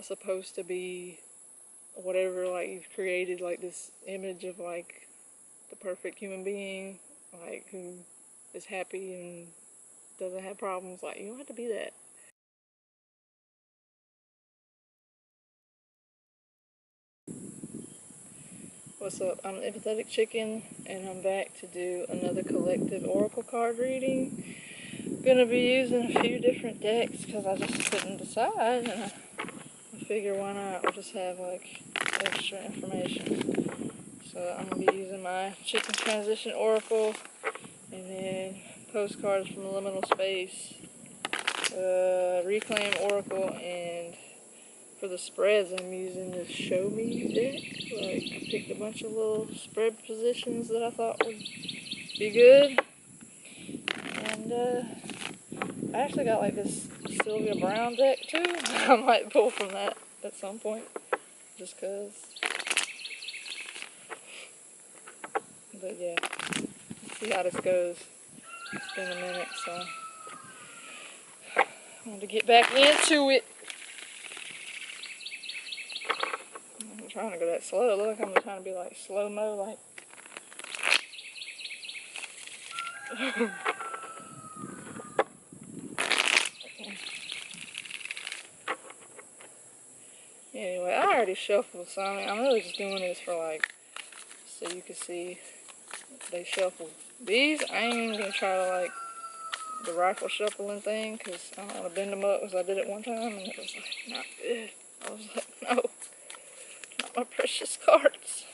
not supposed to be whatever, like, you've created, like, this image of, like, the perfect human being, like, who is happy and doesn't have problems. Like, you don't have to be that. What's up? I'm Empathetic Chicken, and I'm back to do another collective oracle card reading. I'm gonna be using a few different decks because I just couldn't decide, and I figure why not? We'll just have, like, extra information. So I'm gonna be using my Chicken Transition Oracle, and then Postcards from Liminal Space, Reclaim Oracle, and for the spreads I'm using the Show Me deck. Like, I picked a bunch of little spread positions that I thought would be good. And I actually got like this Sylvia Browne deck too. I might pull from that at some point, just cause. But yeah, let's see how this goes. It's been a minute, so I wanted to get back into it. I'm trying to go that slow. Look like I'm trying to be like slow-mo, like. Anyway, I already shuffled, so I'm really just doing this for, like, so you can see they shuffled. These, I ain't even gonna try to, like, the rifle shuffling thing, because I don't want to bend them up, because I did it one time, and it was, like, not good. I was like, no, not my precious cards.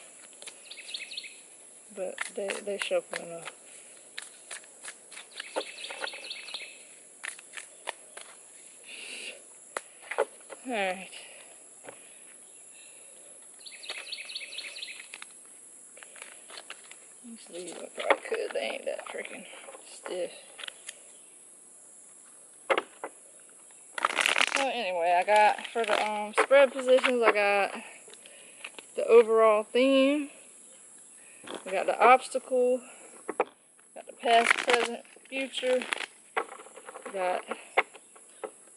But they shuffle enough. Alright. These I probably could. They ain't that freaking stiff. So anyway, I got, for the spread positions, I got the overall theme. We got the obstacle. Got the past, present, future. Got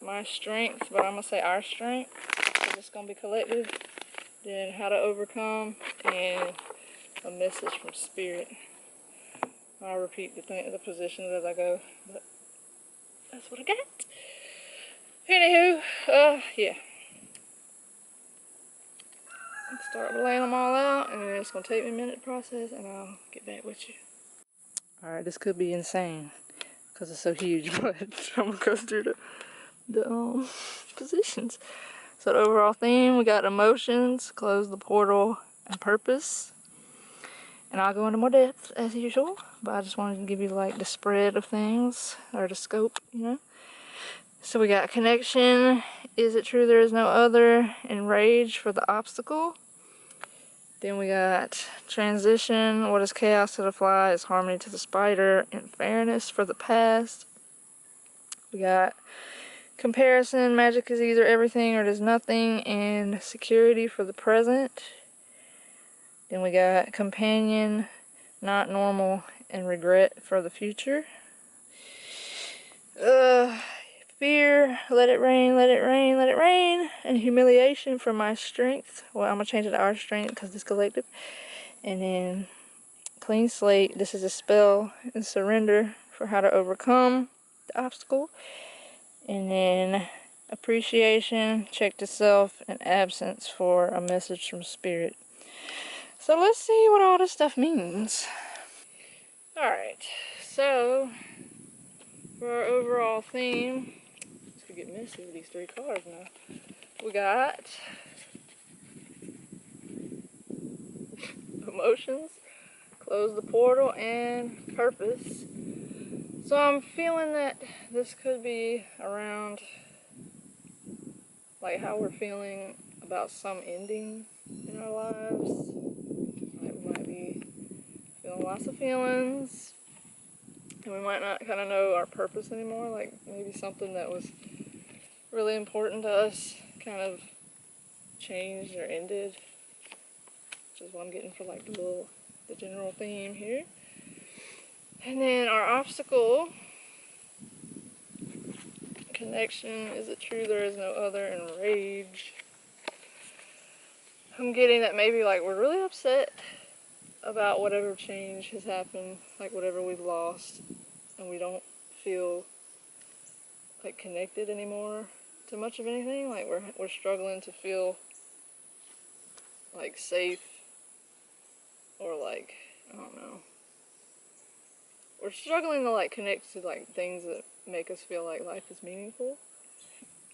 my strength, but I'm going to say our strength, because it's going to be collective. Then how to overcome, and a message from spirit. I'll repeat the positions as I go, but that's what I got. Anywho, yeah. Let's start laying them all out, and it's going to take me a minute to process, and I'll get back with you. Alright, this could be insane, because it's so huge, but I'm going to go through the positions. So the overall theme, we got emotions, close the portal, and purpose. And I'll go into more depth as usual, but I just wanted to give you like the spread of things, or the scope, you know. So we got connection, is it true there is no other, and rage for the obstacle. Then we got transition, what is chaos to the fly is harmony to the spider, and fairness for the past. We got comparison, magic is either everything or it is nothing, and security for the present. Then we got companion, not normal, and regret for the future. Fear, let it rain, let it rain, let it rain. And humiliation for my strength. Well, I'm going to change it to our strength because it's collective. And then clean slate, this is a spell, and surrender for how to overcome the obstacle. And then appreciation, check to self, and absence for a message from spirit. So let's see what all this stuff means. Alright, so for our overall theme, this could get messy with these three cards now. We got emotions, close the portal, and purpose. So I'm feeling that this could be around like how we're feeling about some ending in our lives. Like we might be feeling lots of feelings, and we might not kind of know our purpose anymore. Like maybe something that was really important to us kind of changed or ended, which is what I'm getting for like the general theme here. And then our obstacle, connection, is it true there is no other, and rage. I'm getting that maybe like we're really upset about whatever change has happened, like whatever we've lost, and we don't feel like connected anymore to much of anything. Like we're struggling to feel like safe, or like, I don't know. We're struggling to like connect to like things that make us feel like life is meaningful.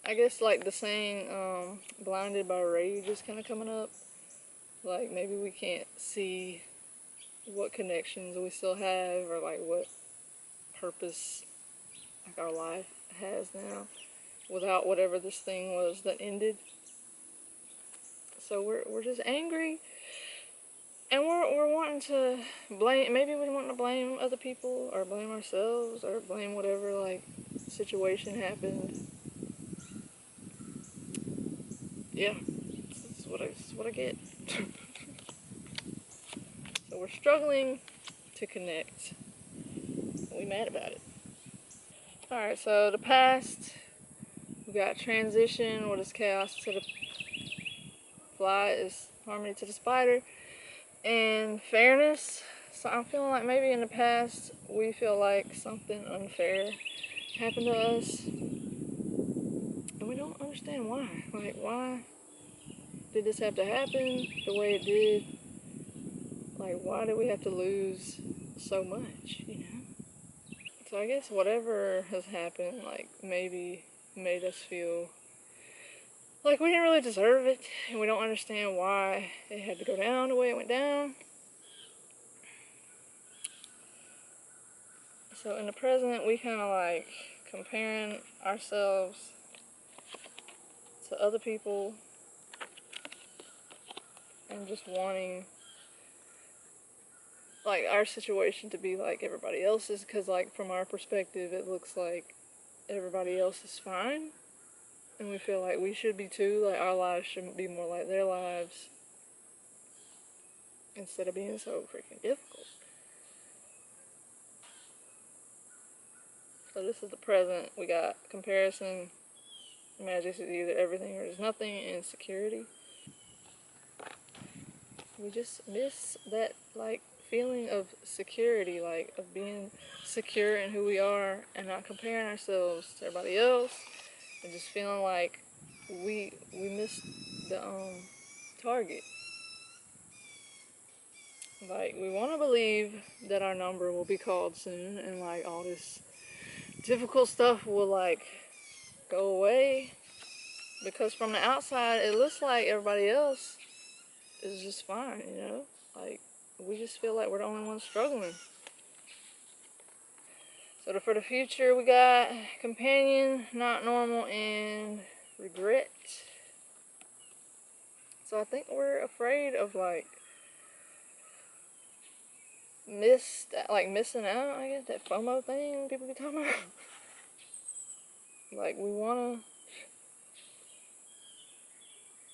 I guess like the saying, blinded by rage is kind of coming up. Like maybe we can't see what connections we still have, or like what purpose like our life has now without whatever this thing was that ended. So we're just angry, and we're wanting to blame. Maybe we're wanting to blame other people, or blame ourselves, or blame whatever like situation happened. Yeah, that's what I get. So we're struggling to connect. We mad about it. All right, so the past, we got transition. What is chaos to the fly is harmony to the spider, and fairness. So I'm feeling like maybe in the past we feel like something unfair happened to us, and we don't understand why. Like, why did this have to happen the way it did? Like, why did we have to lose so much, you know? So I guess whatever has happened, like, maybe made us feel like we didn't really deserve it, and we don't understand why it had to go down the way it went down. So in the present, we kind of like comparing ourselves to other people and just wanting like our situation to be like everybody else's, because like from our perspective it looks like everybody else is fine, and we feel like we should be too. Like our lives shouldn't be more like their lives, instead of being so freaking difficult. So this is the present. We got comparison, magic is either everything or there's nothing, and insecurity. We just miss that like feeling of security, like of being secure in who we are and not comparing ourselves to everybody else, and just feeling like we missed the target. Like we want to believe that our number will be called soon, and like all this difficult stuff will like go away, because from the outside it looks like everybody else is just fine, you know? Like we just feel like we're the only ones struggling. So for the future, we got companion, not normal, and regret. So I think we're afraid of like missing out, I guess, that FOMO thing people be talking about. Like we wanna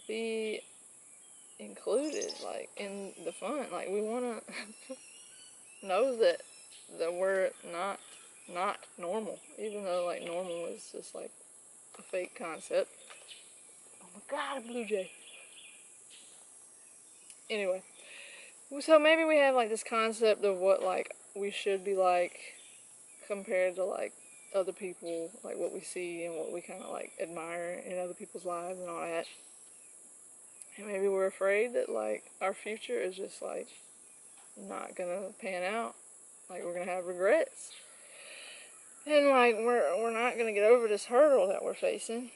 be included, like in the fun. Like we wanna know that we're not normal, even though like normal is just like a fake concept. Oh my god, a blue jay. Anyway, so maybe we have like this concept of what like we should be like compared to like other people, like what we see and what we kind of like admire in other people's lives and all that. And maybe we're afraid that like our future is just like not gonna pan out. Like we're gonna have regrets. And like we're not gonna get over this hurdle that we're facing.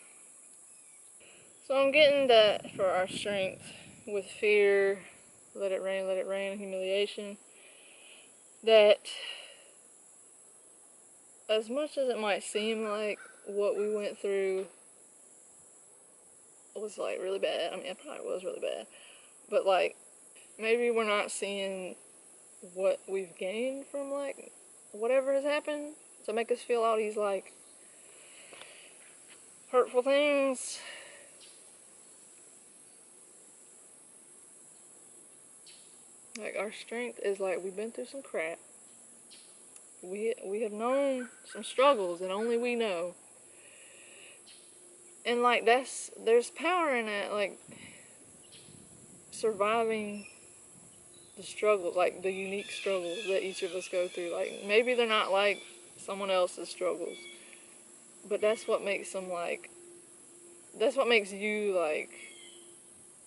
So I'm getting that for our strength with fear, let it rain, humiliation, that as much as it might seem like what we went through was like really bad, I mean it probably was really bad, but like maybe we're not seeing what we've gained from like whatever has happened to make us feel all these like hurtful things. Like our strength is like we've been through some crap. We have known some struggles that only we know. And like there's power in that. Like surviving the struggles, like the unique struggles that each of us go through. Like, maybe they're not like someone else's struggles, but that's what makes them like, that's what makes you like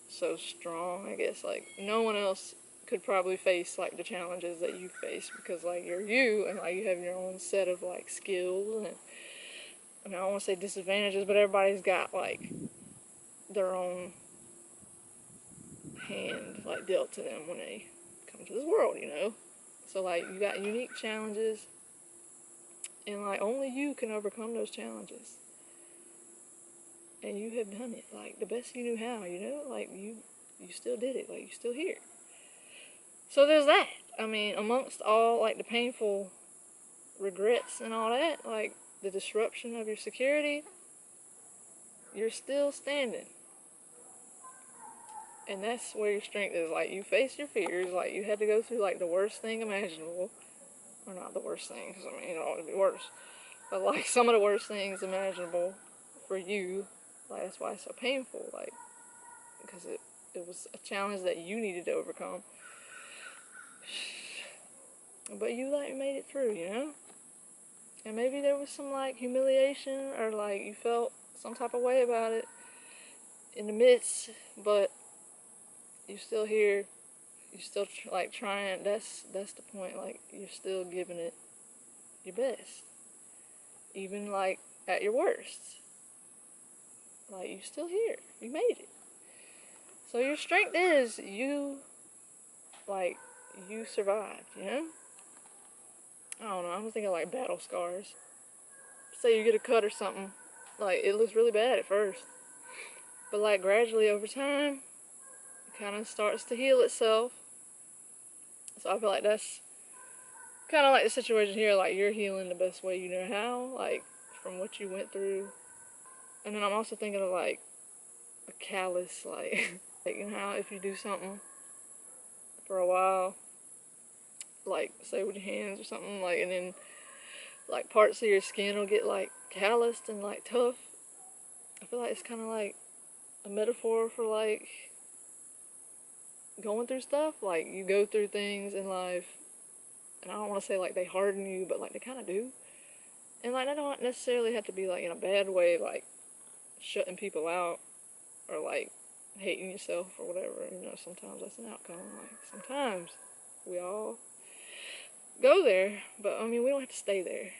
so strong, I guess. Like, no one else could probably face like the challenges that you face, because like you're you, and like you have your own set of like skills, and I mean, I don't want to say disadvantages, but everybody's got like their own hand like dealt to them when they come to this world, you know. So like you got unique challenges, and like only you can overcome those challenges, and you have done it like the best you knew how, you know. Like you still did it, like you're still here. So there's that. I mean, amongst all like the painful regrets and all that, like the disruption of your security, you're still standing. And that's where your strength is. Like, you face your fears, like you had to go through like the worst thing imaginable. Or not the worst thing, because I mean, it ought to be worse. But like some of the worst things imaginable for you. Like, that's why it's so painful, like, because it was a challenge that you needed to overcome. But you like made it through, you know? And maybe there was some like humiliation, or like you felt some type of way about it in the midst, but you're still here. You're still like trying. That's the point. Like, you're still giving it your best, even like at your worst. Like, you're still here. You made it. So your strength is you survived, you know? I don't know, I'm thinking like battle scars. Say you get a cut or something, like it looks really bad at first, but like gradually over time, it kind of starts to heal itself. So I feel like that's kind of like the situation here, like you're healing the best way you know how, like from what you went through. And then I'm also thinking of like a callus, like, like, you know how if you do something for a while, like say with your hands or something, like, and then like parts of your skin will get like calloused and like tough. I feel like it's kind of like a metaphor for like going through stuff. Like, you go through things in life, and I don't want to say like they harden you, but like they kind of do. And like, they don't necessarily have to be like in a bad way, like shutting people out or like hating yourself or whatever. You know, sometimes that's an outcome. Like, sometimes we all go there, but I mean, we don't have to stay there.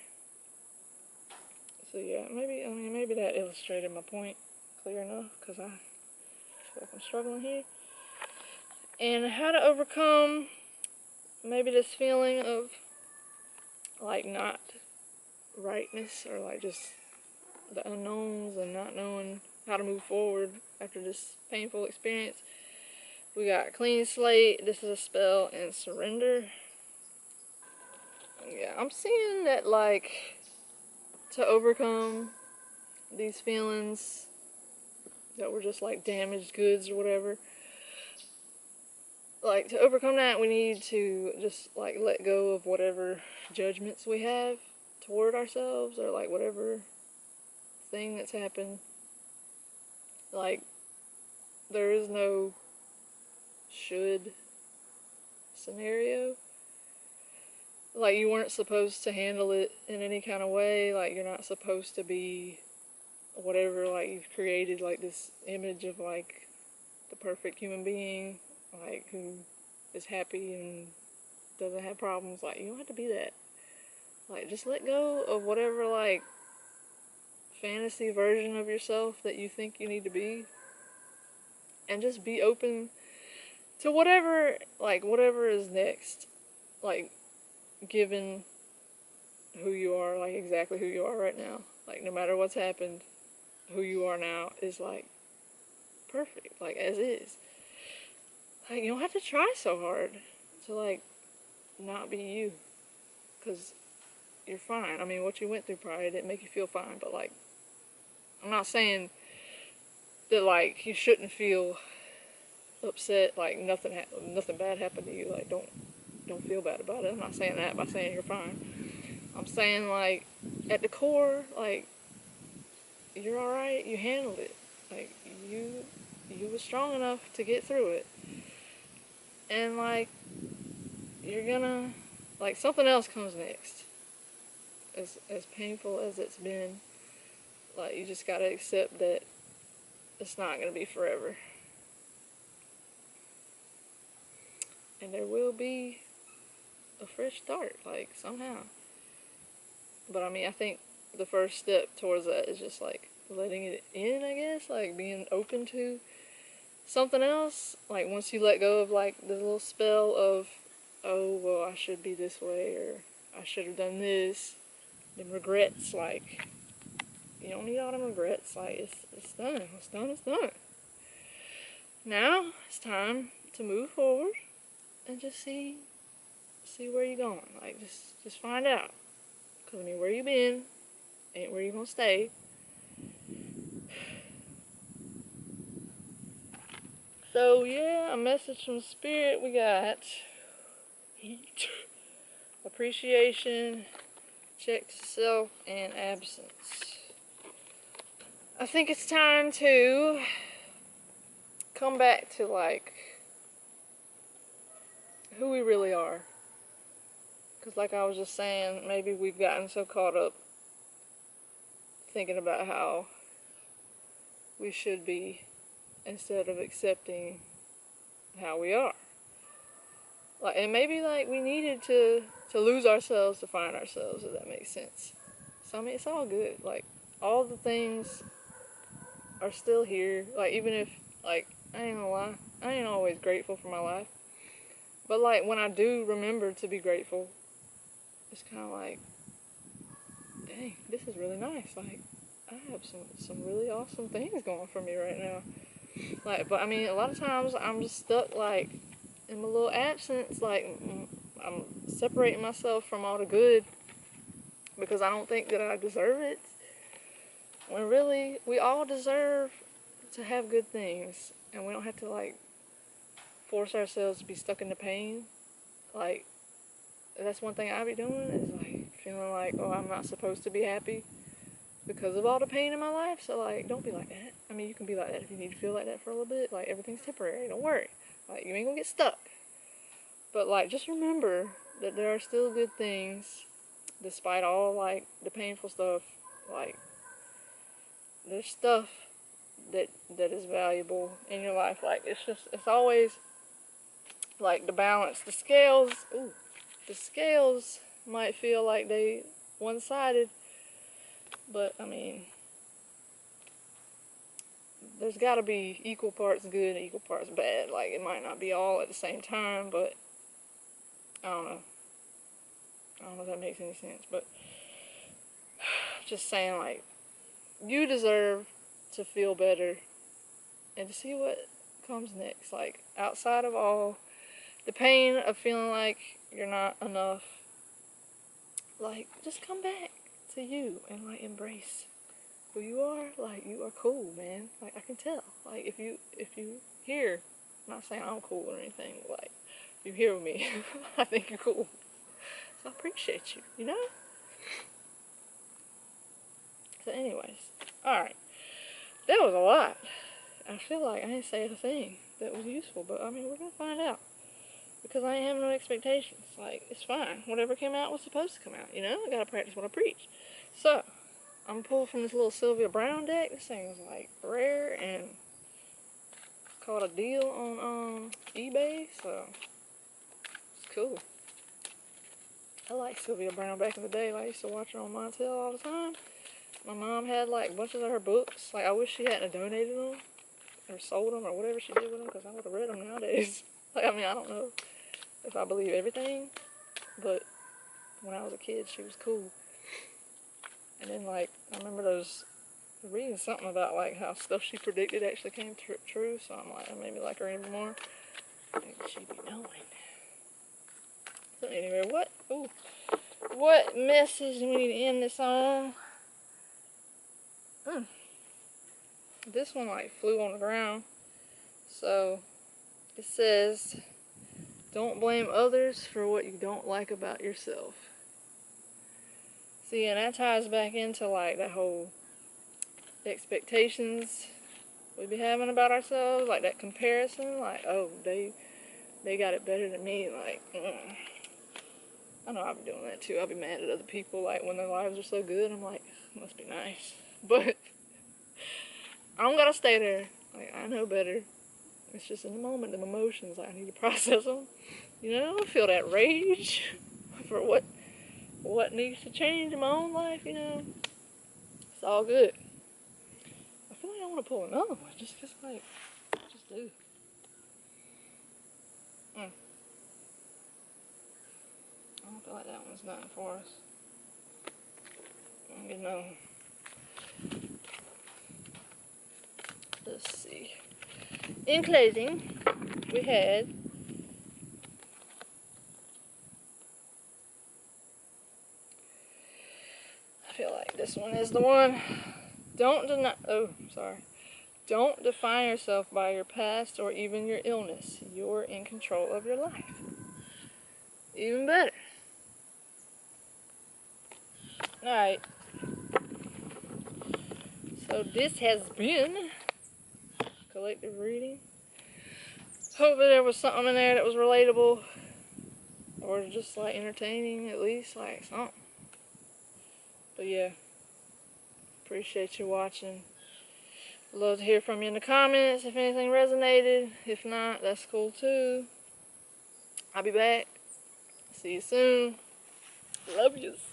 So yeah, maybe that illustrated my point clear enough, because I feel like I'm struggling here. And how to overcome maybe this feeling of like not rightness, or like just the unknowns and not knowing how to move forward after this painful experience. We got clean slate, this is a spell, and surrender. Yeah, I'm seeing that like to overcome these feelings that were just like damaged goods or whatever, like to overcome that, we need to just like let go of whatever judgments we have toward ourselves, or like whatever thing that's happened. Like, there is no should scenario. Like, you weren't supposed to handle it in any kind of way. Like, you're not supposed to be whatever. Like, you've created like this image of like the perfect human being, like who is happy and doesn't have problems. Like, you don't have to be that. Like, just let go of whatever like fantasy version of yourself that you think you need to be, and just be open to whatever is next, like given who you are, like exactly who you are right now. Like, no matter what's happened, who you are now is like perfect, like as is. Like, you don't have to try so hard to like not be you, because you're fine. I mean, what you went through probably didn't make you feel fine, but like, I'm not saying that like you shouldn't feel upset, like nothing bad happened to you. Like, don't feel bad about it. I'm not saying that by saying you're fine. I'm saying like at the core, like you're all right. You handled it. Like you were strong enough to get through it. And like, you're gonna, like, something else comes next. As painful as it's been, like, you just gotta accept that it's not gonna be forever. And there will be a fresh start, like, somehow. But I mean, I think the first step towards that is just like letting it in, I guess, like being open to something else. Like, once you let go of like the little spell of, oh, well, I should be this way, or I should have done this, then regrets, like, you don't need all them regrets. Like, it's done. It's done. It's done. Now it's time to move forward and just see where you're going. Like, just find out. Because, I mean, where you been ain't where you gonna stay. So, yeah, a message from Spirit we got. Heat. Appreciation, check to self, and absence. I think it's time to come back to, like, who we really are. Because, like I was just saying, maybe we've gotten so caught up thinking about how we should be instead of accepting how we are. Like, and maybe, like, we needed to lose ourselves to find ourselves, if that makes sense. So, I mean, it's all good. Like, all the things are still here. Like, even if, like, I ain't gonna lie, I ain't always grateful for my life. But, like, when I do remember to be grateful, it's kind of like, dang, this is really nice. Like, I have some really awesome things going for me right now. Like, but I mean, a lot of times I'm just stuck, like, in my little absence. Like, I'm separating myself from all the good because I don't think that I deserve it. When really, we all deserve to have good things, and we don't have to, like, force ourselves to be stuck in the pain. Like, that's one thing I be doing, is, like, feeling like, oh, I'm not supposed to be happy because of all the pain in my life. So, like, don't be like that. I mean, you can be like that if you need to feel like that for a little bit. Like, everything's temporary. Don't worry. Like, you ain't gonna get stuck. But, like, just remember that there are still good things despite all, like, the painful stuff. Like, there's stuff that is valuable in your life. Like, it's always, like, the balance. The scales might feel like they one-sided, but, I mean, there's got to be equal parts good and equal parts bad. Like, it might not be all at the same time, but I don't know if that makes any sense. But just saying, like, you deserve to feel better and to see what comes next. Like, outside of all the pain of feeling like you're not enough, like, just come back to you and, like, embrace who you are. Like, you are cool, man. Like, I can tell. Like, if you hear, I'm not saying I'm cool or anything, like, if you hear me, I think you're cool. So I appreciate you, you know? So anyways, alright. That was a lot. I feel like I didn't say a thing that was useful, but, I mean, we're gonna find out. Because I ain't have no expectations. Like, it's fine. Whatever came out was supposed to come out, you know? I gotta practice what I preach. So, I'm gonna pull from this little Sylvia Browne deck. This thing is, like, rare and caught a deal on eBay, so it's cool. I liked Sylvia Browne back in the day. Like, I used to watch her on Montel all the time. My mom had, like, bunches of her books. Like, I wish she hadn't donated them or sold them or whatever she did with them, because I would have read them nowadays. Like, I mean, I don't know if I believe everything, but when I was a kid, she was cool. And then, like, I remember reading something about, like, how stuff she predicted actually came true, so I'm like, I made me like her even more. Maybe she'd be knowing. So anyway, what message do we need to end this on? This one, like, flew on the ground. So, it says, don't blame others for what you don't like about yourself. See, and that ties back into, like, that whole expectations we be having about ourselves, like that comparison, like, oh, they they got it better than me. Like, I know I'll be doing that too. I'll be mad at other people, like, when their lives are so good. I'm like, must be nice. But I don't gotta stay there. Like, I know better. It's just in the moment, the emotions, like, I need to process them. You know, feel that rage for what needs to change in my own life, you know. It's all good. I feel like I want to pull another one, just like, just do. I don't feel like that one's nothing for us. I'm getting another one. Let's see. In closing, we had I feel like this one is the one. Don't define yourself by your past or even your illness. You're in control of your life. Even better. Alright. So this has been collective reading. Hopefully there was something in there that was relatable. Or just like entertaining, at least. Like something. But yeah. Appreciate you watching. Love to hear from you in the comments if anything resonated. If not, that's cool too. I'll be back. See you soon. Love yous.